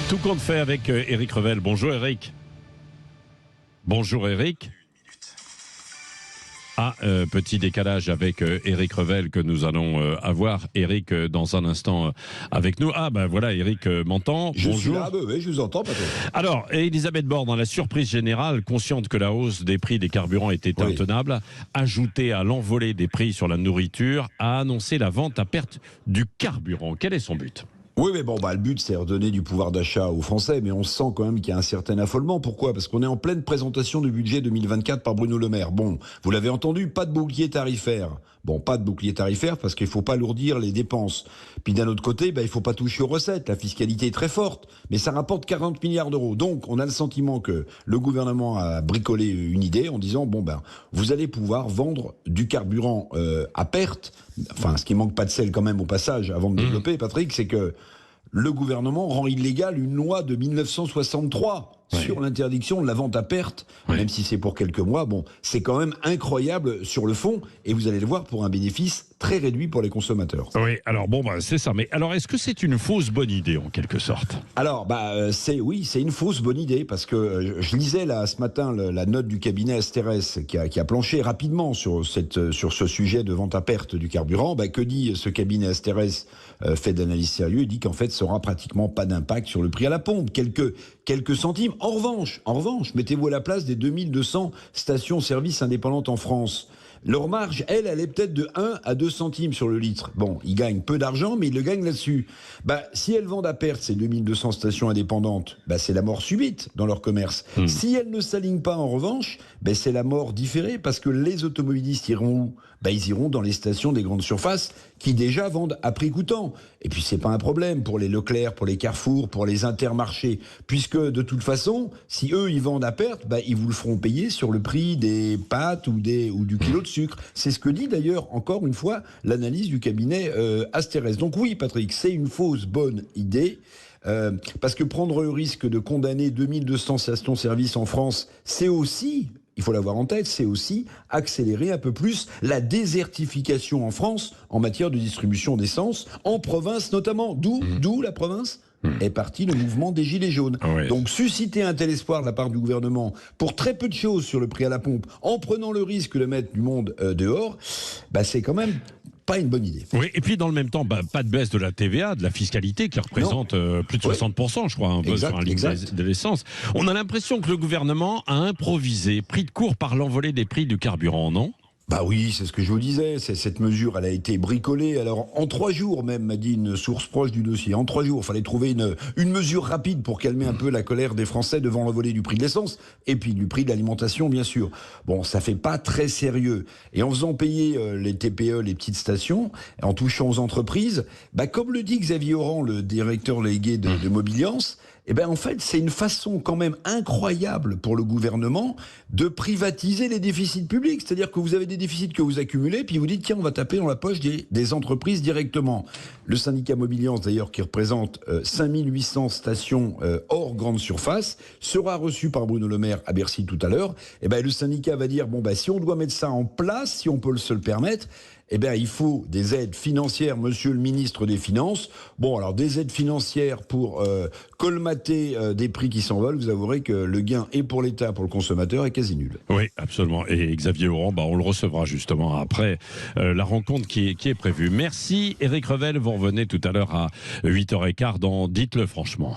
Tout compte fait avec Éric Revel. Bonjour Éric. Bonjour Éric. Petit décalage avec Éric Revel que nous allons avoir. Éric, dans un instant avec nous. Voilà, Éric m'entend. Je Bonjour. suis là, oui, je vous entends, Patrick. Alors, Elisabeth Borne, dans la surprise générale, consciente que la hausse des prix des carburants était intenable, ajoutée à l'envolée des prix sur la nourriture, a annoncé la vente à perte du carburant. Quel est son but ? Oui, mais le but, c'est redonner du pouvoir d'achat aux Français, mais on sent quand même qu'il y a un certain affolement. Pourquoi ? Parce qu'on est en pleine présentation du budget 2024 par Bruno Le Maire. Bon, vous l'avez entendu, pas de bouclier tarifaire. Bon, pas de bouclier tarifaire parce qu'il ne faut pas alourdir les dépenses. Puis d'un autre côté, il ne faut pas toucher aux recettes. La fiscalité est très forte, mais ça rapporte 40 milliards d'euros. Donc, on a le sentiment que le gouvernement a bricolé une idée en disant, vous allez pouvoir vendre du carburant à perte. Enfin, ce qui manque pas de sel quand même au passage, avant de développer, Patrick, c'est que le gouvernement rend illégale une loi de 1963 sur l'interdiction de la vente à perte, même si c'est pour quelques mois. Bon, c'est quand même incroyable sur le fond, et vous allez le voir, pour un bénéfice très réduit pour les consommateurs. Oui, alors c'est ça. Mais alors, est-ce que c'est une fausse bonne idée, en quelque sorte ? Alors, c'est une fausse bonne idée, parce que je lisais là ce matin la note du cabinet Asterès qui a planché rapidement sur ce sujet de vente à perte du carburant. Que dit ce cabinet Asterès, fait d'analyse sérieux ? Il dit qu'en fait, ça aura pratiquement pas d'impact sur le prix à la pompe, quelques centimes. En revanche, mettez-vous à la place des 2200 stations-service indépendantes en France. Leur marge, elle est peut-être de 1 à 2 centimes sur le litre. Bon, ils gagnent peu d'argent, mais ils le gagnent là-dessus. Si elles vendent à perte ces 2200 stations indépendantes, c'est la mort subite dans leur commerce. Si elles ne s'alignent pas, en revanche, c'est la mort différée, parce que les automobilistes iront où ? Ils iront dans les stations des grandes surfaces qui déjà vendent à prix coûtant. Et puis c'est pas un problème pour les Leclerc, pour les Carrefour, pour les Intermarchés, puisque de toute façon, si eux ils vendent à perte, ils vous le feront payer sur le prix des pâtes ou du kilo de sucre. C'est ce que dit d'ailleurs, encore une fois, l'analyse du cabinet Asterès. Donc oui, Patrick, c'est une fausse bonne idée. Parce que prendre le risque de condamner 2200 stations-service en France, c'est aussi, il faut l'avoir en tête, c'est aussi accélérer un peu plus la désertification en France en matière de distribution d'essence, en province notamment. D'où la province est parti le mouvement des Gilets jaunes. Donc susciter un tel espoir de la part du gouvernement pour très peu de choses sur le prix à la pompe, en prenant le risque de mettre du monde dehors, c'est quand même pas une bonne idée. Oui, et puis dans le même temps, pas de baisse de la TVA, de la fiscalité qui représente plus de 60%, je crois, sur un litre de l'essence. On a l'impression que le gouvernement a improvisé, pris de court par l'envolée des prix du carburant, non ? Oui, c'est ce que je vous disais. Cette mesure, elle a été bricolée. Alors, en 3 jours même, m'a dit une source proche du dossier. En 3 jours, il fallait trouver une mesure rapide pour calmer un peu la colère des Français devant l'envolée du prix de l'essence et puis du prix de l'alimentation, bien sûr. Bon, ça fait pas très sérieux. Et en faisant payer les TPE, les petites stations, en touchant aux entreprises, comme le dit Xavier Oran, le directeur légué de Mobiliance, en fait, c'est une façon quand même incroyable pour le gouvernement de privatiser les déficits publics. C'est-à-dire que vous avez des déficits que vous accumulez, puis vous dites, tiens, on va taper dans la poche des entreprises directement. Le syndicat Mobiliance, d'ailleurs, qui représente 5800 stations hors grande surface, sera reçu par Bruno Le Maire à Bercy tout à l'heure. Le syndicat va dire, si on doit mettre ça en place, si on peut se le permettre, il faut des aides financières, monsieur le ministre des Finances. Alors des aides financières pour colmater des prix qui s'envolent, vous avouerez que le gain est pour l'État, pour le consommateur, est quasi nul. Oui, absolument. Et Xavier Oran, on le recevra justement après la rencontre qui est prévue. Merci Éric Revel, vous revenez tout à l'heure à 8h15 dans Dites-le franchement.